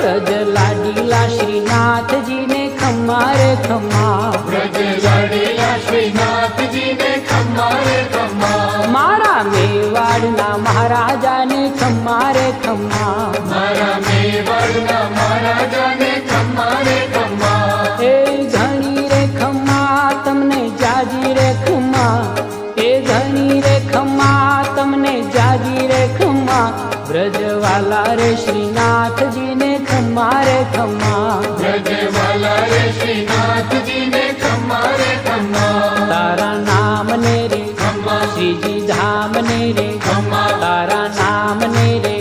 વ્રજ લાડીલા શ્રીનાથજીને ખમ્મા રે ખમ્મા, વ્રજ લાડીલા શ્રીનાથજીને ખમ્મા રે ખમ્મા, મારા મેવાડના મહારાજાને ખમ્મા રે ખમ્મા, મારા મેવાડના મહારાજાને ખમ્મા રે ખમ્મા, એ ધણી રે ખમ્મા તમને જાજી રે ખમ્મા, એ ધણી રે ખમ્મા તમને જાજી રે ખમ્મા, વ્રજવાલા રે શ્રીનાથજીને ખમ્મા રે ખમ્મા, વ્રજવાલા રે શ્રીનાથજીને ખમ્મા રે ખમ્મા, તારા નામને રે ખમ્મા, શ્રીજી ધામને રે ખમ્મા, તારા નામને રે